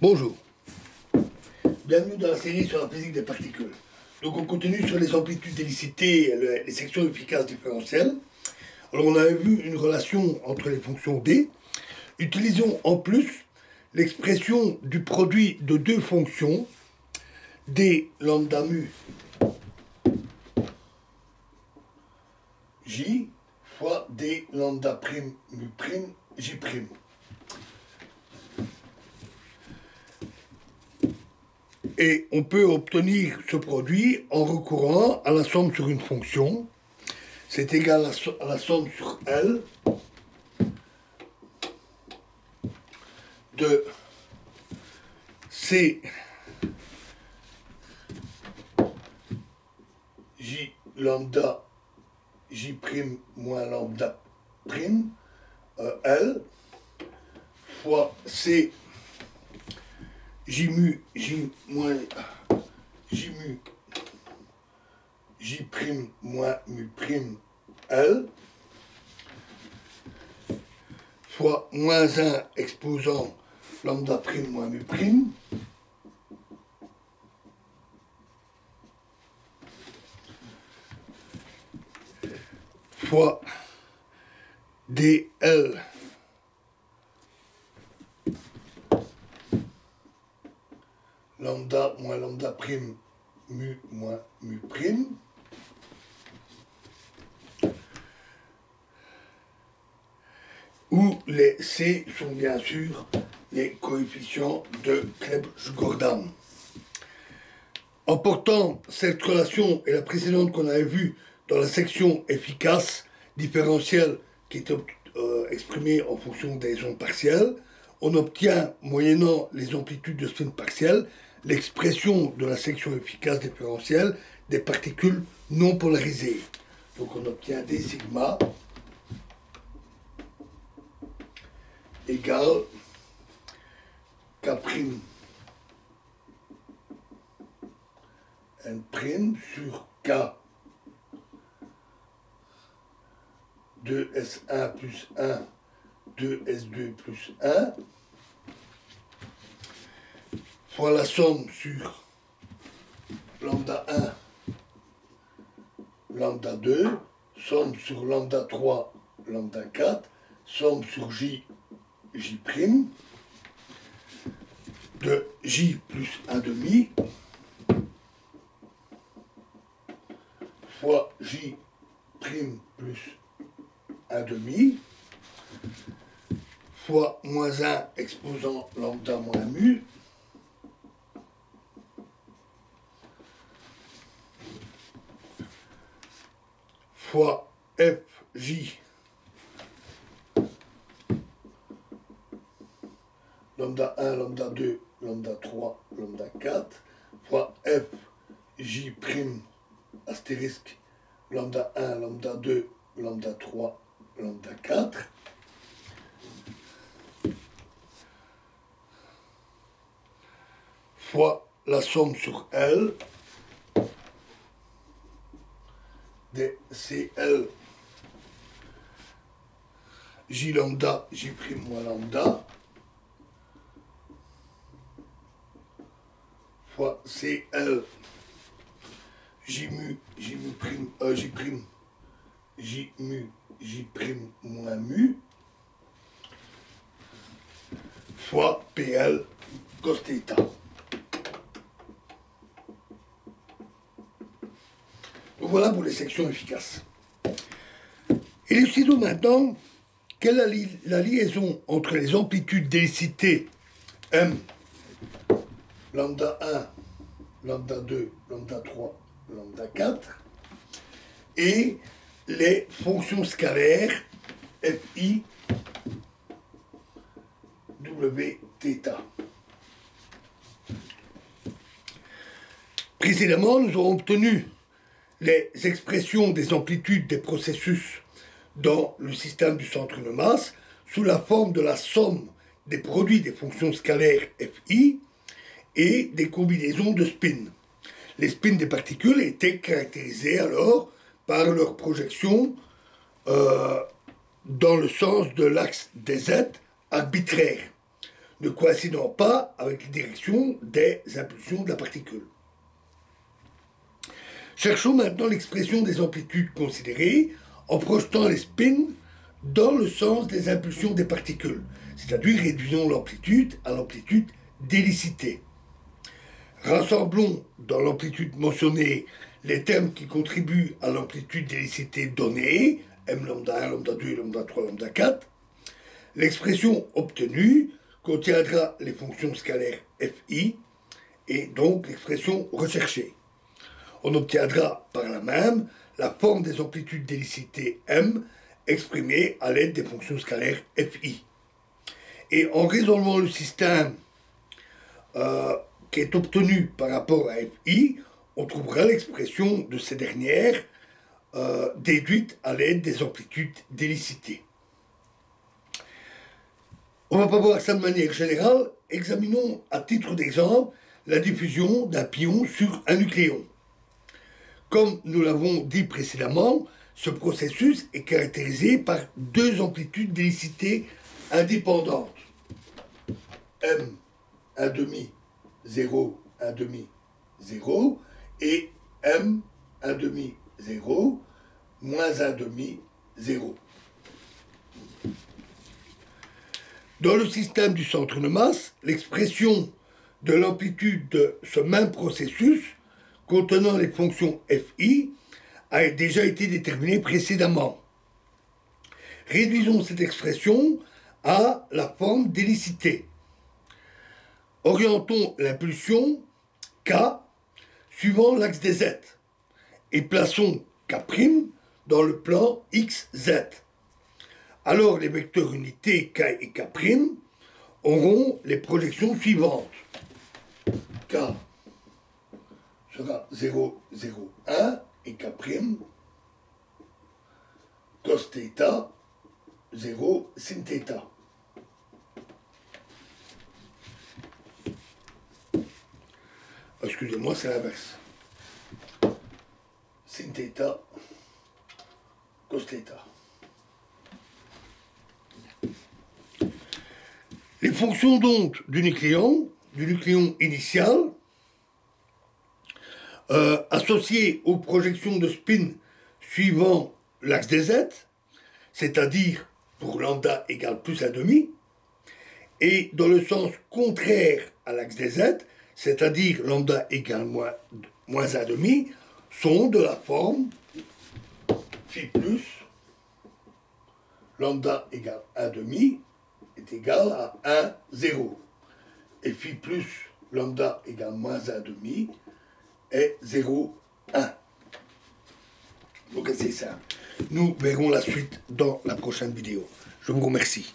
Bonjour, bienvenue dans la série sur la physique des particules. Donc on continue sur les amplitudes d'élicité et les sections efficaces différentielles. Alors on avait vu une relation entre les fonctions d. Utilisons en plus l'expression du produit de deux fonctions, d lambda mu j fois d lambda prime mu prime j prime. Et on peut obtenir ce produit en recourant à la somme sur une fonction. C'est égal à la somme sur L de C J lambda J prime moins lambda prime L fois C J mu J moins J mu J prime moins mu prime L fois moins 1 exposant lambda prime moins mu prime fois dl lambda moins lambda prime mu moins mu prime où les C sont bien sûr les coefficients de Clebsch-Gordan. En portant cette relation et la précédente qu'on avait vue dans la section efficace différentielle qui est exprimée en fonction des ondes partielles, on obtient, moyennant les amplitudes de spin partielles, l'expression de la section efficace différentielle des particules non polarisées. Donc on obtient des sigma égale K' N' sur K 2S1 plus 1 2S2 plus 1 fois la somme sur lambda 1 lambda 2 somme sur lambda 3 lambda 4 somme sur J prime de J plus 1 demi fois J prime plus 1 demi fois moins 1 exposant lambda moins mu fois FJ lambda 1, lambda 2, lambda 3, lambda 4 fois FJ prime astérisque lambda 1, lambda 2, lambda 3, lambda 4 fois la somme sur L des CL J lambda, J prime moins lambda fois CL J mu, J mu prime, J prime, J mu, J prime moins mu fois PL cos θ. Donc voilà pour les sections efficaces. Élucidons maintenant quelle est la liaison entre les amplitudes d'élicité M, lambda 1, lambda 2, lambda 3, lambda 4 et les fonctions scalaires Fi, W, θ. Précédemment, nous avons obtenu les expressions des amplitudes des processus dans le système du centre de masse sous la forme de la somme des produits des fonctions scalaires Fi et des combinaisons de spin. Les spins des particules étaient caractérisés alors par leur projection dans le sens de l'axe des Z arbitraire. ne coïncidant pas avec les directions des impulsions de la particule. Cherchons maintenant l'expression des amplitudes considérées en projetant les spins dans le sens des impulsions des particules, c'est-à-dire réduisons l'amplitude à l'amplitude d'élicité. Rassemblons dans l'amplitude mentionnée les termes qui contribuent à l'amplitude d'élicité donnée, m lambda 1, lambda 2, lambda 3, lambda 4. L'expression obtenue contiendra les fonctions scalaires fi et donc l'expression recherchée. On obtiendra par là même la forme des amplitudes d'élicité m exprimée à l'aide des fonctions scalaires fi. Et en résolvant le système qui est obtenu par rapport à fi, on trouvera l'expression de ces dernières déduite à l'aide des amplitudes d'élicité. On ne va pas voir ça de manière générale. Examinons à titre d'exemple la diffusion d'un pion sur un nucléon. Comme nous l'avons dit précédemment, ce processus est caractérisé par deux amplitudes d'élicité indépendantes. M 1,5, 0, 1,5, 0 et M 1,5, 0, moins 1,5, 0. Dans le système du centre de masse, l'expression de l'amplitude de ce même processus contenant les fonctions fi a déjà été déterminée précédemment. Réduisons cette expression à la forme d'élicité. Orientons l'impulsion k suivant l'axe des z et plaçons k' dans le plan xz. Alors les vecteurs unités k et k' auront les projections suivantes. K sera 0, 0, 1 et k' cos θ 0 sin θ. Excusez-moi, c'est l'inverse. Sin θ cos θ. Les fonctions donc du nucléon initial, associées aux projections de spin suivant l'axe des z, c'est-à-dire pour lambda égale plus 1,5, et dans le sens contraire à l'axe des z, c'est-à-dire lambda égale moins 1,5, sont de la forme phi plus lambda égale 1,5 est égal à 1, 0. Et phi plus lambda égale moins 1,5 est 0, 1. Donc c'est ça. Nous verrons la suite dans la prochaine vidéo. Je vous remercie.